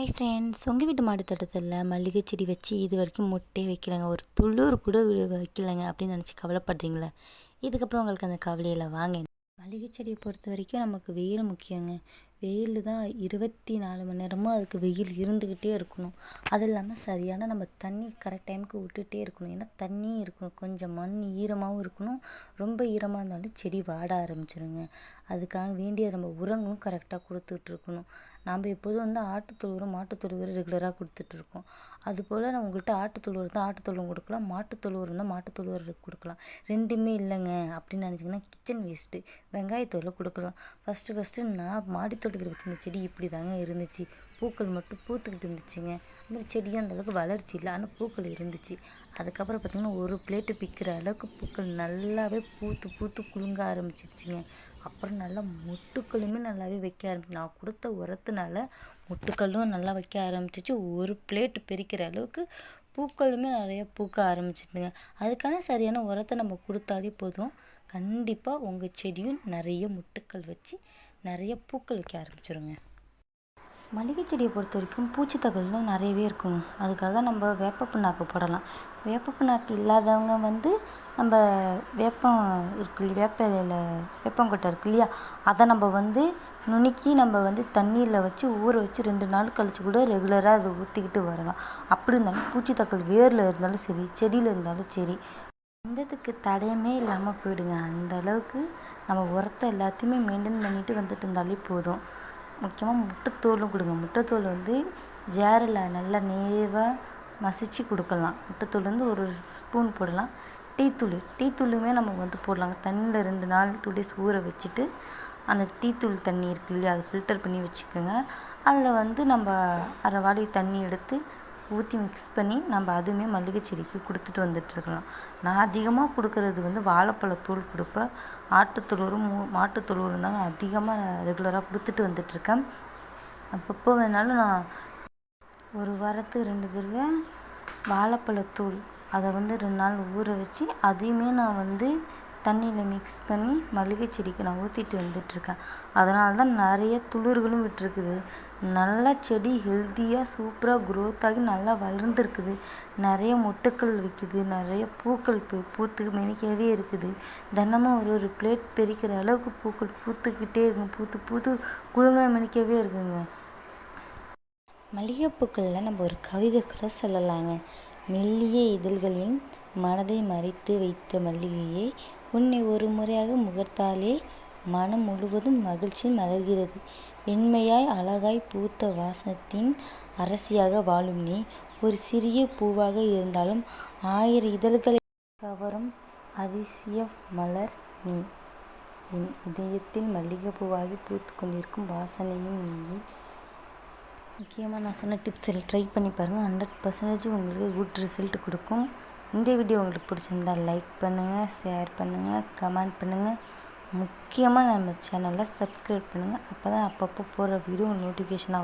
Hi friends, உங்கள் வீட்டு மாடி தோட்டத்தில் மல்லிகை செடி வச்சு இது வரைக்கும் மொட்டே வைக்கலைங்க, ஒரு துளிர் கூட வைக்கலைங்க அப்படின்னு நினச்சி கவலைப்படுறீங்களா? இதுக்கப்புறம் உங்களுக்கு அந்த கவலையில் வாங்க. மல்லிகை செடியை பொறுத்த வரைக்கும் நமக்கு வெயில் முக்கியங்க. வெயில் தான் 24 மணி நேரமும் அதுக்கு வெயில் இருந்துக்கிட்டே இருக்கணும். அது இல்லாமல் சரியான நம்ம தண்ணி கரெக்ட் டைமுக்கு விட்டுட்டே இருக்கணும். ஏன்னா தண்ணியும் இருக்கணும், கொஞ்சம் மண் ஈரமாகவும் இருக்கணும். ரொம்ப ஈரமாக இருந்தாலும் செடி வாட ஆரம்பிச்சிருங்க. அதுக்காக வேண்டிய நம்ம உரங்களும் கரெக்டாக கொடுத்துட்ருக்கணும். நாம் எப்போதும் ஆட்டுத்தொழு உரம் மாட்டுத்தொழு உரம் ரெகுலராக கொடுத்துட்ருக்கோம். அதுபோல் நான் உங்கள்கிட்ட ஆட்டுத்தொழு உரம் தான் ஆட்டுத்தொழு உரம் கொடுக்கலாம், மாட்டுத்தொழு உரம் தான் மாட்டுத்தொழு உரம் கொடுக்கலாம். ரெண்டுமே இல்லைங்க அப்படின்னு நினச்சிங்கன்னா கிச்சன் வேஸ்ட்டு வெங்காயத்தோலை கொடுக்கலாம். ஃபஸ்ட்டு நான் மாடி தோட்டத்தில் வச்சுருந்த செடி இப்படி தாங்க இருந்துச்சு. பூக்கள் மட்டும் பூத்துக்கிட்டு இருந்துச்சுங்க. அதுமாதிரி செடியும் அந்தளவுக்கு வளர்ச்சி இல்லை, ஆனால் பூக்கள் இருந்துச்சு. அதுக்கப்புறம் பார்த்திங்கன்னா ஒரு பிளேட்டு பிக்கிற அளவுக்கு பூக்கள் நல்லாவே பூத்து குலுங்க ஆரம்பிச்சிருச்சுங்க. அப்புறம் நல்லா மொட்டுக்களுமே நல்லாவே வைக்க ஆரம்பிச்சு. நான் கொடுத்த உரத்தினால மொட்டுக்களும் நல்லா வைக்க ஆரம்பிச்சிச்சு. ஒரு பிளேட்டு பிரிக்கிற அளவுக்கு பூக்களுமே நிறைய பூக்க ஆரம்பிச்சிதுங்க. அதுக்கான சரியான உரத்தை நம்ம கொடுத்தாலே போதும், கண்டிப்பாக உங்கள் செடியும் நிறைய மொட்டுக்கள் வச்சு நிறைய பூக்கள் வைக்க ஆரம்பிச்சிருங்க. மல்லிகை செடியை பொறுத்த வரைக்கும் பூச்சித்தகவல் நிறையவே இருக்குங்க. அதுக்காக நம்ம வேப்ப புண்ணாக்கு போடலாம். வேப்ப புண்ணாக்கு இல்லாதவங்க நம்ம வேப்பம் இருக்கு இல்லையா, வேப்ப இலையில் வேப்பங்கொட்டை இருக்கு இல்லையா, அதை நம்ம நுணுக்கி நம்ம தண்ணியில் வச்சு ஊற வச்சு 2 நாள் கழித்து கூட ரெகுலராக அதை ஊற்றிக்கிட்டு வரலாம். அப்படி இருந்தாலும் பூச்சித்தகவல் வேரில் இருந்தாலும் சரி, செடியில் இருந்தாலும் சரி, வந்ததுக்கு தடையமே இல்லாமல் போயிடுங்க. அந்த அளவுக்கு நம்ம உரத்தை எல்லாத்தையுமே மெயின்டைன் பண்ணிட்டு வந்துட்டு இருந்தாலே போதும். முக்கியமாக முட்டைத்தோலும் கொடுங்க. முட்டைத்தோல் ஜாரில் நல்லா நேவாக மசிச்சு கொடுக்கலாம். முட்டைத்தோல் ஒரு ஸ்பூன் போடலாம். டீத்தூளுமே நம்ம போடலாங்க. தண்ணியில் 2 நாள் 2 டேஸ் ஊற வச்சுட்டு அந்த டீத்தூள் தண்ணி இருக்கு இல்லையா, அதை ஃபில்டர் பண்ணி வச்சுக்கோங்க. அதில் நம்ம அரை வாளி தண்ணி எடுத்து ஊற்றி மிக்ஸ் பண்ணி நம்ம அதுவுமே மல்லிகை செடிக்கு கொடுத்துட்டு வந்துட்டுருக்கலாம். நான் அதிகமாக கொடுக்கறது வாழைப்பழத்தூள் கொடுப்பேன். ஆட்டுத்தொழுவரும் மாட்டுத்தொழுவரும் தாங்க அதிகமாக நான் ரெகுலராக கொடுத்துட்டு வந்துட்டுருக்கேன். அப்பப்போ வேணாலும் நான் ஒரு வாரத்துக்கு 2 தடவை வாழைப்பழத்தூள் அதை 2 நாள் ஊற வச்சு அதையுமே நான் தண்ணியில் மிக்ஸ் பண்ணி மல்லிகை செடிக்கு நான் ஊற்றிட்டு வந்துட்டுருக்கேன். அதனால தான் நிறைய துளிர்களும் விட்டுருக்குது. நல்லா செடி ஹெல்த்தியாக சூப்பராக க்ரோத் ஆகி நல்லா வளர்ந்துருக்குது. நிறைய மொட்டுக்கள் வைக்குது, நிறைய பூக்கள் பூத்து மெனிக்கவே இருக்குது. தினமும் ஒரு பிளேட் பெரிக்கிற அளவுக்கு பூக்கள் பூத்துக்கிட்டே இருக்கும். பூத்து குழுங்க மெனிக்கவே இருக்குங்க. மல்லிகைப்பூக்களில் நம்ம ஒரு கவிதை கூட சொல்லலாங்க. மெல்லிய இதழ்களின் மனதை மறைத்து வைத்த மல்லிகையே, உன்னை ஒரு முறையாக முகர்த்தாலே மனம் முழுவதும் மகிழ்ச்சி மலர்கிறது. வெண்மையாய் அழகாய் பூத்த வாசத்தின் அரசியாக வாழும் நீ, ஒரு சிறிய பூவாக இருந்தாலும் 1000 இதழ்களை கவரும் அதிசய மலர் நீ. என் இதயத்தில் மல்லிகை பூவாகி பூத்து கொண்டிருக்கும் வாசனையும் நீ. முக்கியமாக நான் சொன்ன டிப்ஸ் ட்ரை பண்ணி பாருங்கள். 100% உங்களுக்கு குட் ரிசல்ட் கொடுக்கும். இந்த வீடியோ உங்களுக்கு பிடிச்சிருந்தால் லைக் பண்ணுங்கள், ஷேர் பண்ணுங்கள், கமெண்ட் பண்ணுங்கள். முக்கியமாக நம்ம சேனலை சப்ஸ்கிரைப் பண்ணுங்கள். அப்போ தான் அப்பப்போ போகிற வீடியோ நோட்டிஃபிகேஷனாக வரும்.